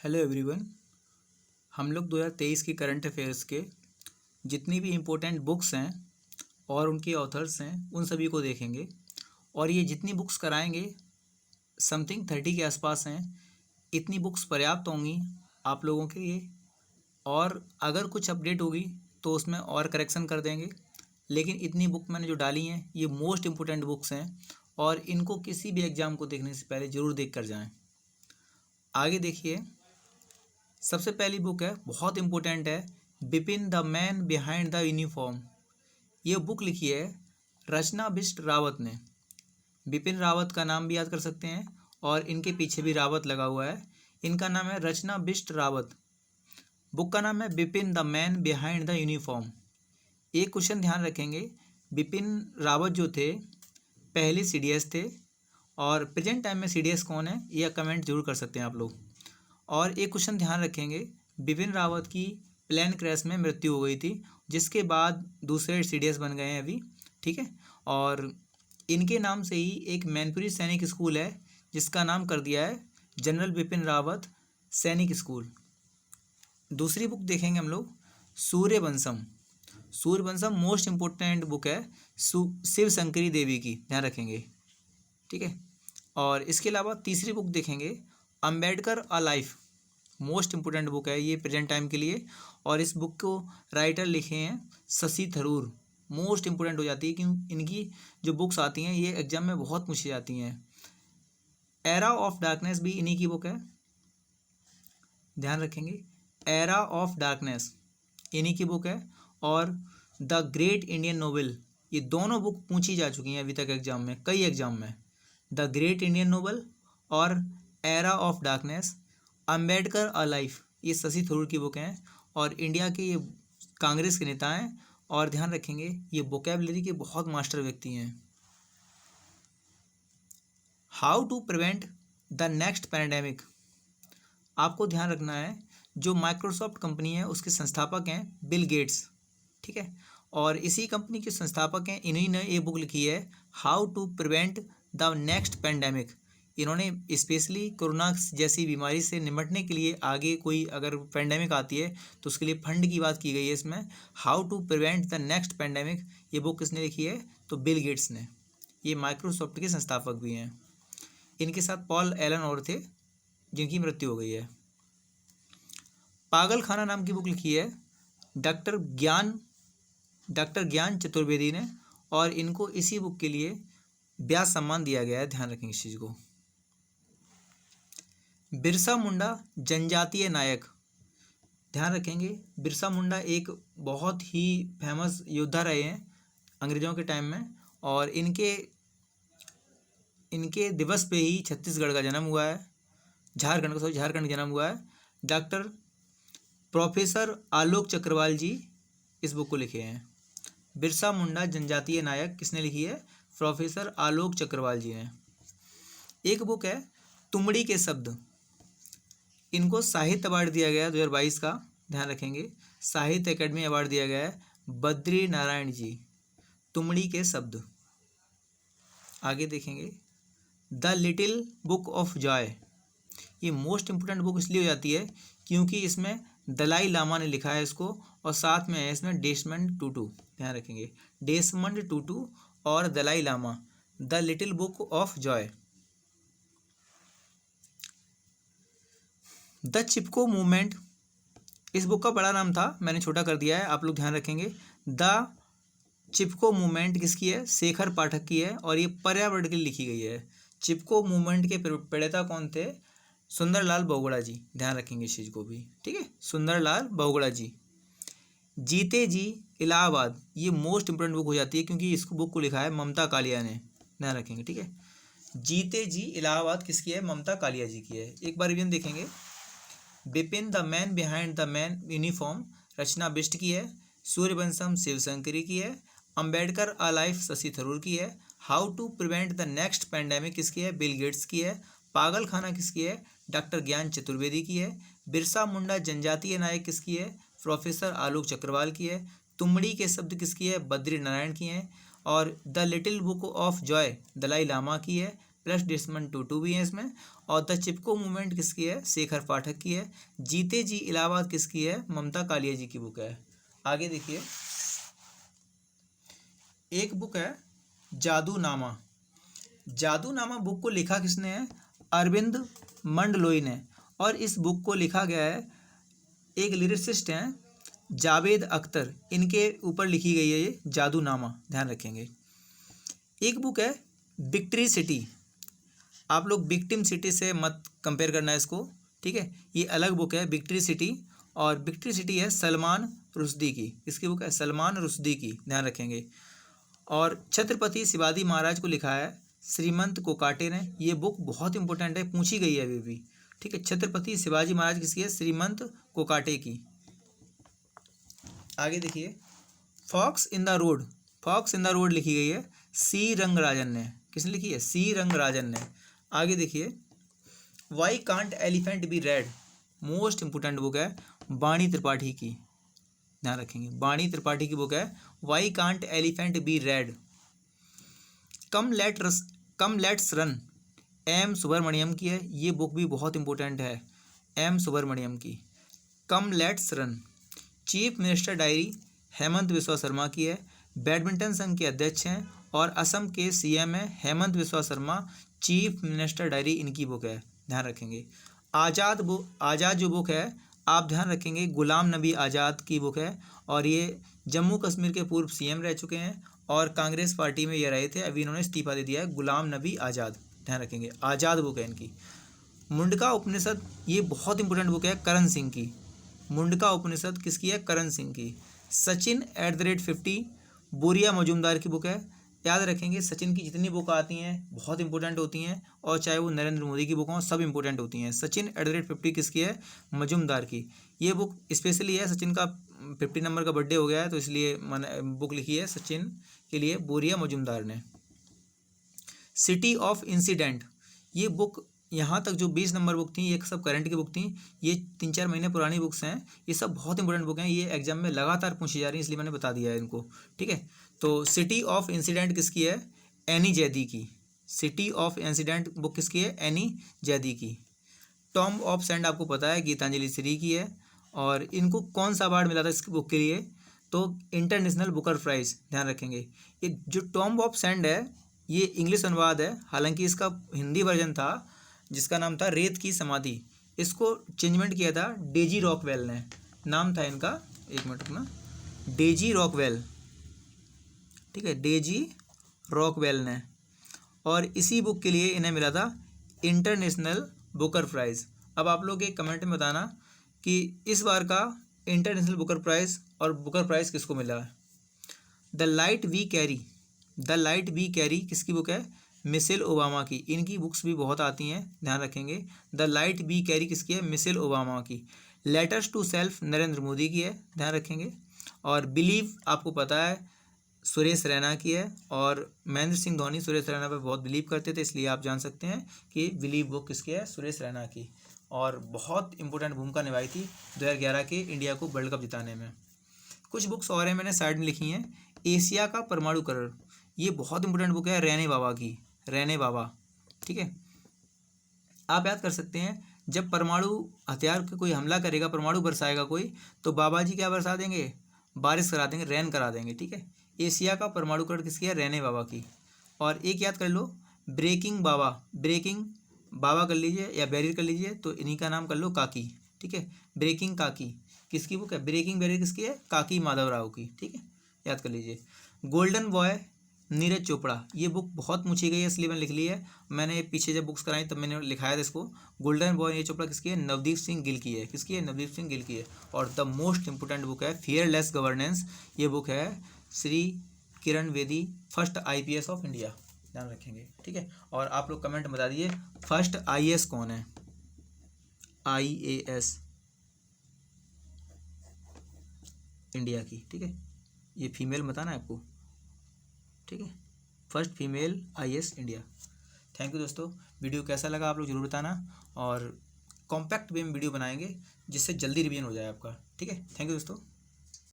Hello everyone. हम लोग 2023 की करंट अफेयर्स के जितनी भी इम्पोर्टेंट बुक्स हैं और उनके ऑथर्स हैं उन सभी को देखेंगे। और ये जितनी बुक्स कराएंगे समथिंग 30 के आसपास हैं। इतनी बुक्स पर्याप्त होंगी आप लोगों के लिए, और अगर कुछ अपडेट होगी तो उसमें और करेक्शन कर देंगे। लेकिन इतनी बुक मैंने जो डाली हैं ये मोस्ट इम्पोर्टेंट बुक्स हैं और इनको किसी भी एग्ज़ाम को देखने से पहले ज़रूर देख कर जाएँ। आगे देखिए, सबसे पहली बुक है, बहुत इम्पोर्टेंट है, Bipin the man behind the uniform. ये बुक लिखी है रचना बिष्ट रावत ने। बिपिन रावत का नाम भी याद कर सकते हैं और इनके पीछे भी रावत लगा हुआ है। इनका नाम है रचना बिष्ट रावत। बुक का नाम है Bipin the man behind the uniform. एक क्वेश्चन ध्यान रखेंगे, बिपिन रावत जो थे पहले सीडीएस थे और प्रेजेंट टाइम में सीडीएस कौन है यह कमेंट जरूर कर सकते हैं आप लोग। और एक क्वेश्चन ध्यान रखेंगे, बिपिन रावत की प्लेन क्रैश में मृत्यु हो गई थी, जिसके बाद दूसरे सीडीएस बन गए हैं अभी, ठीक है। और इनके नाम से ही एक मैनपुरी सैनिक स्कूल है जिसका नाम कर दिया है जनरल बिपिन रावत सैनिक स्कूल। दूसरी बुक देखेंगे हम लोग, Sooryavansham. Sooryavansham most important book है शिव शंकरी देवी की, ध्यान रखेंगे, ठीक है। और इसके अलावा तीसरी बुक देखेंगे, Ambedkar a life. Most important book है ये प्रेजेंट टाइम के लिए, और इस बुक को राइटर लिखे हैं शशि थरूर। मोस्ट इम्पोर्टेंट हो जाती है क्योंकि इनकी जो बुक्स आती हैं ये एग्जाम में बहुत पूछी जाती हैं। एरा ऑफ डार्कनेस भी इन्हीं की बुक है, ध्यान रखेंगे। एरा ऑफ डार्कनेस इन्हीं की बुक है। और द ग्रेट इंडियन नोवेल, ये दोनों बुक पूछी जा चुकी हैं अभी तक एग्जाम में, कई एग्जाम में। द ग्रेट इंडियन नोवेल और era of darkness. Ambedkar a life ये शशि थरूर की बुक हैं और इंडिया के ये कांग्रेस के नेता हैं। और ध्यान रखेंगे ये वोकैबुलरी के बहुत मास्टर व्यक्ति हैं। How to prevent the next pandemic, आपको ध्यान रखना है, जो माइक्रोसॉफ्ट कंपनी है उसके संस्थापक हैं बिल गेट्स, ठीक है। और इसी कंपनी के संस्थापक हैं, इन्हीं ने ये बुक लिखी है how to prevent the next pandemic. इन्होंने स्पेशली कोरोना जैसी बीमारी से निपटने के लिए आगे कोई अगर पैंडेमिक आती है तो उसके लिए फंड की बात की गई है इसमें। How to prevent the next pandemic ये बुक किसने लिखी है, तो बिल गेट्स ने। ये माइक्रोसॉफ्ट के संस्थापक भी हैं। इनके साथ पॉल एलन और थे जिनकी मृत्यु हो गई है। पागल खाना नाम की बुक लिखी है डॉक्टर ज्ञान चतुर्वेदी ने, और इनको इसी बुक के लिए व्यास सम्मान दिया गया है, ध्यान रखेंगे इस चीज़ को। बिरसा मुंडा जनजातीय नायक, ध्यान रखेंगे, बिरसा मुंडा एक बहुत ही फेमस योद्धा रहे हैं अंग्रेज़ों के टाइम में, और इनके दिवस पे ही छत्तीसगढ़ का जन्म हुआ है, झारखंड का जन्म हुआ है। डॉक्टर प्रोफेसर आलोक चक्रवाल जी इस बुक को लिखे हैं। बिरसा मुंडा जनजातीय नायक किसने लिखी है, प्रोफेसर आलोक चक्रवाल जी ने। एक बुक है तुमड़ी के शब्द, इनको साहित्य अवार्ड दिया गया है 2022 का, ध्यान रखेंगे, साहित्य अकेडमी अवार्ड दिया गया है बद्री नारायण जी। तुमड़ी के शब्द। आगे देखेंगे the little book of Joy. ये मोस्ट इम्पोर्टेंट बुक इसलिए हो जाती है क्योंकि इसमें दलाई लामा ने लिखा है इसको, और साथ में है इसमें डेसमंड टूटू, ध्यान रखेंगे, डेसमंड टूटू और Dalai Lama. The little book of joy. The Chipko movement, इस बुक का बड़ा नाम था, मैंने छोटा कर दिया है, आप लोग ध्यान रखेंगे। द चिपको मूवमेंट किसकी है, शेखर पाठक की है, और ये पर्यावरण के लिए लिखी गई है। चिपको मूवमेंट के प्रणेता कौन थे, सुंदरलाल बहुगुणा जी, ध्यान रखेंगे इस चीज़ को भी, ठीक है, सुंदरलाल बहुगुणा जी। जीते जी इलाहाबाद, ये मोस्ट इंपोर्टेंट बुक हो जाती है क्योंकि इस बुक को लिखा है ममता कालिया ने, ध्यान रखेंगे, ठीक है। जीते जी इलाहाबाद किसकी है, ममता कालिया जी की है। एक बार रिवीजन देखेंगे, Bipin the man behind the man uniform Rachna Bisht की है, सूर्यवंशम शिवशंकरी की है, अम्बेडकर अ लाइफ शशि थरूर की है, how to prevent the next pandemic किसकी है, बिल गेट्स की है, पागल खाना किसकी है, डॉक्टर ज्ञान चतुर्वेदी की है, बिरसा मुंडा जनजातीय नायक किसकी है, प्रोफेसर आलोक चक्रवाल की है, तुमड़ी के शब्द किसकी है, बद्री नारायण की हैं, और the little book of joy Dalai Lama की है, प्लस दुश्मन 2 भी है इसमें। और द चिपको मूवमेंट किसकी है? शेखर पाठक की है। जीते जी इलाहाबाद किसकी है? ममता कालिया जी की बुक है। आगे देखिए, एक बुक है जादूनामा। जादूनामा बुक को लिखा किसने है? अरविंद मंडलोई ने। और इस बुक को लिखा गया है, एक लिरिसिस्ट हैं जावेद अख्तर, इनके ऊपर लिखी गई है ये जादूनामा, ध्यान रखेंगे। एक बुक है विक्ट्री सिटी। आप लोग विक्टिम सिटी से मत कंपेयर करना इसको, ठीक है। ये अलग बुक है विक्ट्री सिटी। और विक्ट्री सिटी है सलमान रुश्दी की। इसकी बुक है सलमान रुश्दी की, ध्यान रखेंगे। और छत्रपति शिवाजी महाराज को लिखा है श्रीमंत कोकाटे ने। ये बुक बहुत इंपॉर्टेंट है, पूछी गई है अभी भी, ठीक है। छत्रपति शिवाजी महाराज किसकी है? श्रीमंत कोकाटे की। आगे देखिए, fox in the road. Fox in the road लिखी गई है सी रंगराजन ने। किसने लिखी है? सी रंगराजन ने। आगे देखिए, why can't elephant be red. Most important book है वाणी त्रिपाठी की, ध्यान रखेंगे। वाणी त्रिपाठी की बुक है why can't elephant be red. Come let's run, M Subramaniam की है। ये बुक भी बहुत इंपॉर्टेंट है, एम सुब्रमण्यम की। कम let's run. Chief minister diary Hemant Biswa Sharma की है। बैडमिंटन संघ के अध्यक्ष हैं और असम के सीएम हैं Hemant Biswa Sharma. Chief minister diary इनकी बुक है, ध्यान रखेंगे। आज़ाद जो बुक है, आप ध्यान रखेंगे, गुलाम नबी आज़ाद की बुक है। और ये जम्मू कश्मीर के पूर्व सीएम रह चुके हैं और कांग्रेस पार्टी में ये रहे थे, अभी इन्होंने इस्तीफा दे दिया है। गुलाम नबी आज़ाद, ध्यान रखेंगे, आज़ाद बुक है इनकी। मुंडका उपनिषद, ये बहुत इंपॉर्टेंट बुक है करण सिंह की। मुंडका उपनिषद किसकी है? करण सिंह की। सचिन @50 बोरिया मजूमदार की बुक है। याद रखेंगे, सचिन की जितनी बुक आती हैं बहुत इंपॉर्टेंट होती हैं, और चाहे वो नरेंद्र मोदी की बुक हों, सब इंपॉर्टेंट होती हैं। सचिन @50 किसकी है? मजूमदार की। ये बुक स्पेशली है, सचिन का 50 नंबर का बर्थडे हो गया है तो इसलिए बुक लिखी है सचिन के लिए बोरिया मजूमदार ने। सिटी ऑफ इंसिडेंट, ये बुक यहाँ तक जो 20 नंबर बुक थी, ये सब करंट की बुक थी। ये 3-4 महीने पुरानी बुक्स हैं, ये सब बहुत इंपॉर्टेंट बुक हैं। ये एग्जाम में लगातार पूछी जा रही है, इसलिए मैंने बता दिया है इनको, ठीक है। तो सिटी ऑफ इंसिडेंट किसकी है? एनी जैदी की। सिटी ऑफ इंसिडेंट बुक किसकी है? एनी जैदी की। टॉम्ब ऑफ सैंड आपको पता है गीतांजलि श्री की है। और इनको कौन सा अवार्ड मिला था इस बुक के लिए? तो इंटरनेशनल बुकर प्राइज़, ध्यान रखेंगे। ये जो टॉम्ब ऑफ सैंड है, ये इंग्लिश अनुवाद है, हालांकि इसका हिंदी वर्जन था जिसका नाम था रेत की समाधि। इसको चेंजमेंट किया था डेजी रॉकवेल ने, नाम था इनका, एक मिनट रुकना, डेजी रॉकवेल, ठीक है, डेजी रॉकवेल ने। और इसी बुक के लिए इन्हें मिला था इंटरनेशनल बुकर प्राइज़। अब आप लोग एक कमेंट में बताना कि इस बार का इंटरनेशनल बुकर प्राइज़ और बुकर प्राइज़ किसको मिला है। द लाइट वी कैरी किसकी बुक है? मिशेल ओबामा की। इनकी बुक्स भी बहुत आती हैं, ध्यान रखेंगे। द लाइट वी कैरी किसकी है? मिशेल ओबामा की। Letters to self Narendra Modi की है, ध्यान रखेंगे। और बिलीव आपको पता है सुरेश रैना की है। और महेंद्र सिंह धोनी सुरेश रैना पर बहुत बिलीव करते थे, इसलिए आप जान सकते हैं कि बिलीव बुक किसकी है? सुरेश रैना की। और बहुत इंपॉर्टेंट भूमिका निभाई थी 2011 के इंडिया को वर्ल्ड कप जिताने में। कुछ बुक्स और हैं, मैंने साइड में लिखी हैं। एशिया का परमाणुकरण, ये बहुत इंपॉर्टेंट बुक है रैने बाबा की, रैने बाबा, ठीक है। आप याद कर सकते हैं, जब परमाणु हथियार के कोई हमला करेगा, परमाणु बरसाएगा कोई, तो बाबा जी क्या बरसा देंगे? बारिश करा देंगे, रैन करा देंगे, ठीक है। एशिया का परमाणुकरण किसकी है? रैने बाबा की। और एक याद कर लो, ब्रेकिंग बाबा कर लीजिए या बैरियर कर लीजिए, तो इन्हीं का नाम कर लो काकी, ठीक है। ब्रेकिंग काकी किसकी बुक है? ब्रेकिंग बैरियर किसकी है? काकी माधवराव की, ठीक है, याद कर लीजिए। गोल्डन बॉय नीरज चोपड़ा, ये बुक बहुत पूछी गई है, इसलिए मैंने लिख ली है। मैंने पीछे जब बुक्स कराई तब मैंने लिखाया था इसको। गोल्डन बॉय नीरज चोपड़ा किसकी है? नवदीप सिंह गिल की है। किसकी है? नवदीप सिंह गिल की है। और द मोस्ट इंपोर्टेंट बुक है फियरलेस गवर्नेंस, ये बुक है Shri Kiran Bedi, first IPS of India, ध्यान रखेंगे, ठीक है। और आप लोग कमेंट बता दीजिए फर्स्ट IAS कौन है? IAS इंडिया की, ठीक है। ये फीमेल बताना है आपको, ठीक है, first female IAS India. Thank you दोस्तों, वीडियो कैसा लगा आप लोग जरूर बताना। और कॉम्पैक्ट वे में वीडियो बनाएंगे जिससे जल्दी रिवीजन हो जाए आपका, ठीक है। थैंक यू दोस्तों।